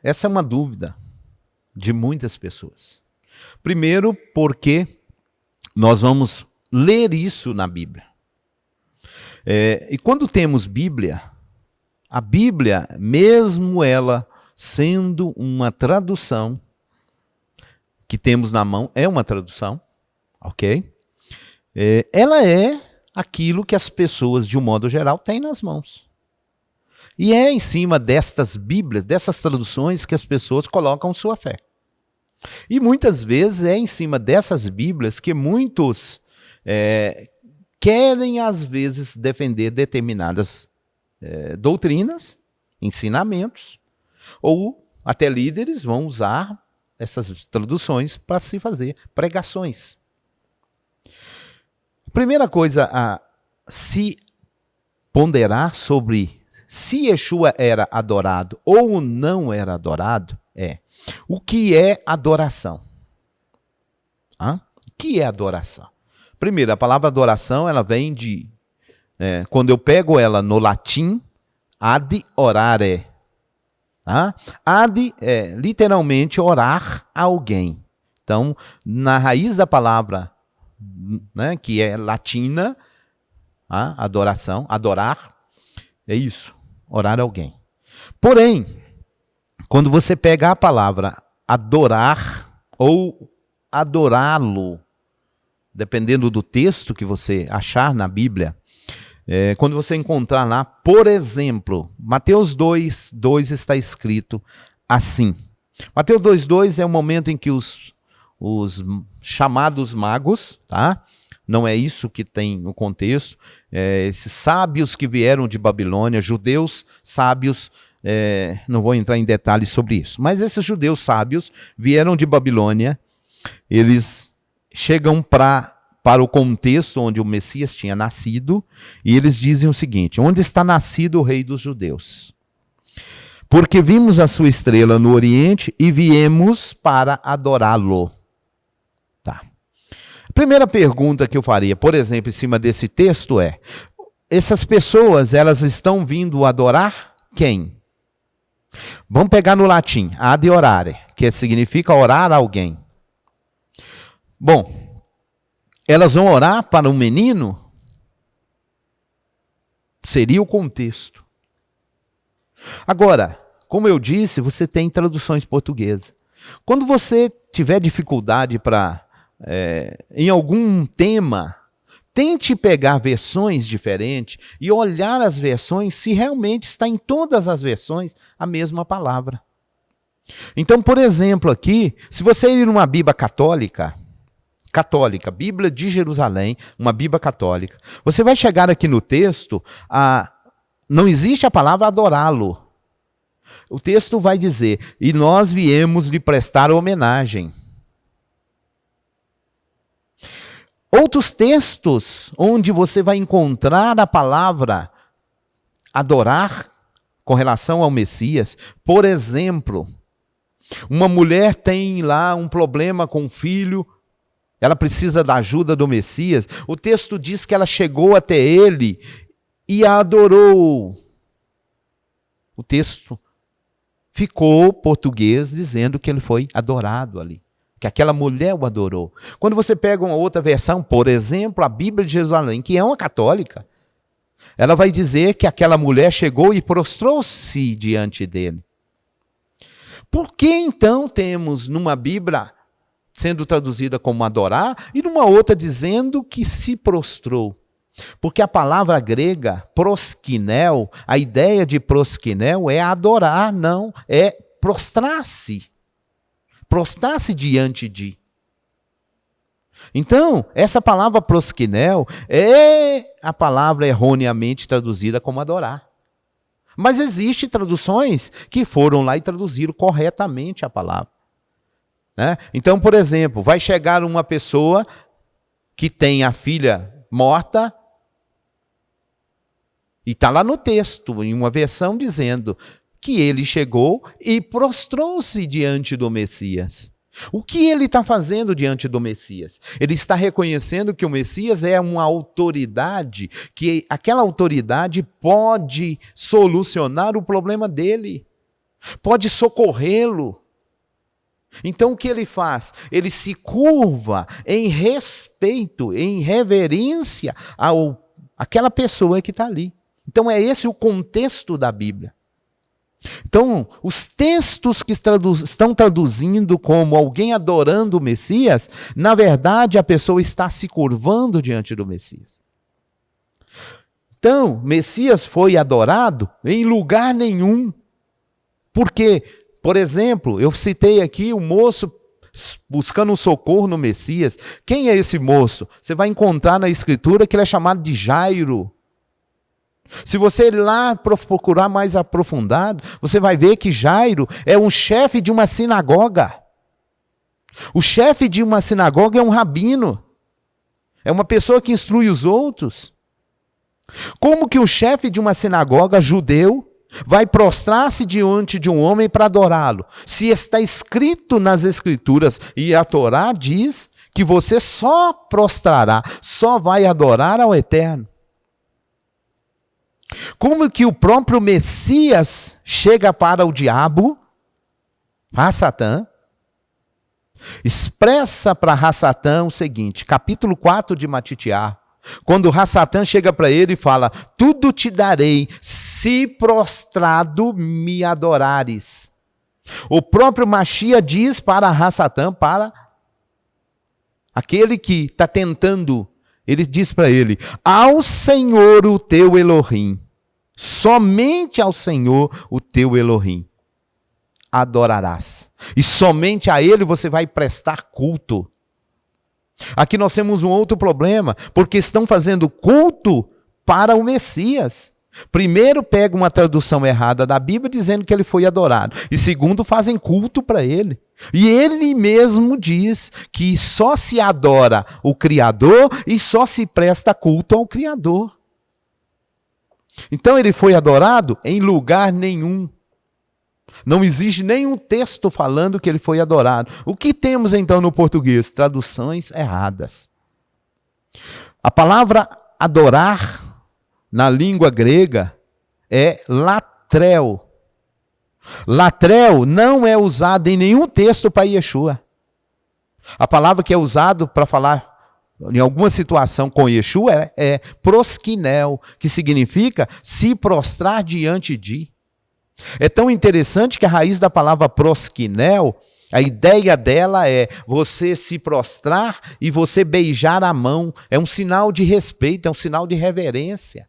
Essa é uma dúvida de muitas pessoas. Primeiro, porque nós vamos ler isso na Bíblia. E quando temos Bíblia, a Bíblia, mesmo ela sendo uma tradução que temos na mão, é uma tradução, ok? Ela é aquilo que as pessoas, de um modo geral, têm nas mãos. E é em cima destas Bíblias, dessas traduções, que as pessoas colocam sua fé. E muitas vezes é em cima dessas Bíblias que muitos querem, às vezes, defender determinadas doutrinas, ensinamentos, ou até líderes vão usar essas traduções para se fazer pregações. Primeira coisa a se ponderar sobre se Yeshua era adorado ou não era adorado é o que é adoração. O que é adoração? Primeiro, a palavra adoração ela vem de... quando eu pego ela no latim, ad orare. Ad é literalmente orar a alguém. Então, na raiz da palavra, que é latina, adoração, adorar, é isso, orar a alguém. Porém, quando você pega a palavra adorar ou adorá-lo, dependendo do texto que você achar na Bíblia, quando você encontrar lá, por exemplo, Mateus 2:2 está escrito assim. Mateus 2:2 é o momento em que os chamados magos, tá? Não é isso que tem no contexto, esses sábios que vieram de Babilônia, judeus sábios, não vou entrar em detalhes sobre isso, mas esses judeus sábios vieram de Babilônia, eles chegam para o contexto onde o Messias tinha nascido, e eles dizem o seguinte: onde está nascido o rei dos judeus? Porque vimos a sua estrela no Oriente e viemos para adorá-lo. Tá. A primeira pergunta que eu faria, por exemplo, em cima desse texto é: essas pessoas, elas estão vindo adorar quem? Vamos pegar no latim, ad orare, que significa orar a alguém. Bom, elas vão orar para um menino? Seria o contexto. Agora, como eu disse, você tem traduções portuguesas. Quando você tiver dificuldade em algum tema, tente pegar versões diferentes e olhar as versões se realmente está em todas as versões a mesma palavra. Então, por exemplo, aqui, se você ir numa Bíblia católica, Bíblia de Jerusalém, uma Bíblia católica, você vai chegar aqui no texto, não existe a palavra adorá-lo. O texto vai dizer: e nós viemos lhe prestar homenagem. Outros textos onde você vai encontrar a palavra adorar com relação ao Messias, por exemplo, uma mulher tem lá um problema com o filho, ela precisa da ajuda do Messias. O texto diz que ela chegou até ele e a adorou. O texto ficou português dizendo que ele foi adorado ali, que aquela mulher o adorou. Quando você pega uma outra versão, por exemplo, a Bíblia de Jerusalém, que é uma católica, ela vai dizer que aquela mulher chegou e prostrou-se diante dele. Por que então temos numa Bíblia sendo traduzida como adorar, e numa outra dizendo que se prostrou? Porque a palavra grega, proskinel, a ideia de proskinel é adorar, não, é prostrar-se. Prostrar-se diante de. Então, essa palavra proskinel é a palavra erroneamente traduzida como adorar. Mas existem traduções que foram lá e traduziram corretamente a palavra. Então, por exemplo, vai chegar uma pessoa que tem a filha morta e está lá no texto, em uma versão dizendo que ele chegou e prostrou-se diante do Messias. O que ele está fazendo diante do Messias? Ele está reconhecendo que o Messias é uma autoridade, que aquela autoridade pode solucionar o problema dele. pode socorrê-lo. Então o que ele faz? Ele se curva em respeito, em reverência àquela pessoa que está ali. Então é esse o contexto da Bíblia. Então, os textos que estão traduzindo como alguém adorando o Messias, na verdade a pessoa está se curvando diante do Messias. Então, Messias foi adorado em lugar nenhum. Porque, por exemplo, eu citei aqui o moço buscando um socorro no Messias. Quem é esse moço? Você vai encontrar na Escritura que ele é chamado de Jairo. Se você ir lá procurar mais aprofundado, você vai ver que Jairo é um chefe de uma sinagoga. O chefe de uma sinagoga é um rabino. É uma pessoa que instrui os outros. Como que o chefe de uma sinagoga judeu vai prostrar-se diante de um homem para adorá-lo? Se está escrito nas Escrituras, e a Torá diz que você só prostrará, só vai adorar ao Eterno. Como que o próprio Messias chega para o diabo, para Satã, expressa para Satã o seguinte, capítulo 4 de Matitiá, quando Satã chega para ele e fala, tudo te darei, se prostrado me adorares. O próprio Machia diz para Satã, para aquele que está tentando, ele diz para ele, ao Senhor o teu Elohim, somente ao Senhor o teu Elohim adorarás. E somente a ele você vai prestar culto. Aqui nós temos um outro problema, porque estão fazendo culto para o Messias. Primeiro, pegam uma tradução errada da Bíblia dizendo que ele foi adorado. E segundo, fazem culto para ele. E ele mesmo diz que só se adora o Criador e só se presta culto ao Criador. Então ele foi adorado em lugar nenhum. Não existe nenhum texto falando que ele foi adorado. O que temos então no português? Traduções erradas. A palavra adorar na língua grega é latreu. Latreu não é usado em nenhum texto para Yeshua. A palavra que é usada para falar em alguma situação com Yeshua é proskinel, que significa se prostrar diante de. É tão interessante que a raiz da palavra proskinel, a ideia dela é você se prostrar e você beijar a mão. É um sinal de respeito, é um sinal de reverência.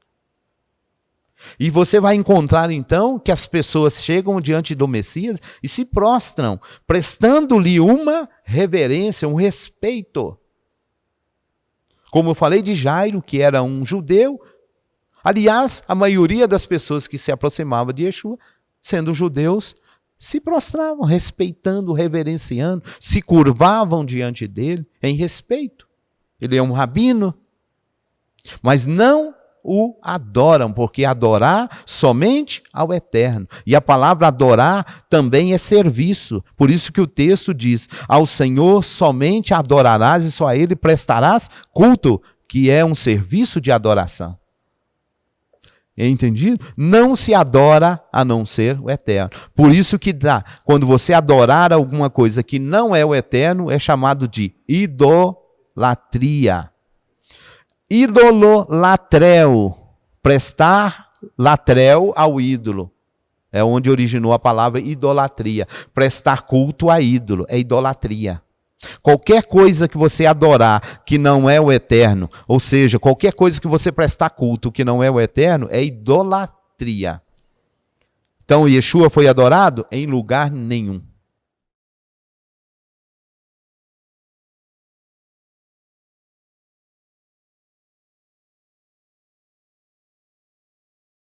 E você vai encontrar então que as pessoas chegam diante do Messias e se prostram, prestando-lhe uma reverência, um respeito. Como eu falei de Jairo, que era um judeu. Aliás, a maioria das pessoas que se aproximavam de Yeshua, sendo judeus, se prostravam, respeitando, reverenciando, se curvavam diante dele em respeito. Ele é um rabino, mas não o adoram, porque adorar somente ao Eterno. E a palavra adorar também é serviço. Por isso que o texto diz, ao Senhor somente adorarás e só a Ele prestarás culto, que é um serviço de adoração. Entendido? Não se adora a não ser o Eterno. Por isso que quando você adorar alguma coisa que não é o Eterno, é chamado de idolatria. Idololatreu, prestar latreu ao ídolo. É onde originou a palavra idolatria. Prestar culto a ídolo, é idolatria. Qualquer coisa que você adorar que não é o Eterno, ou seja, qualquer coisa que você prestar culto que não é o Eterno, é idolatria. Então, Yeshua foi adorado em lugar nenhum.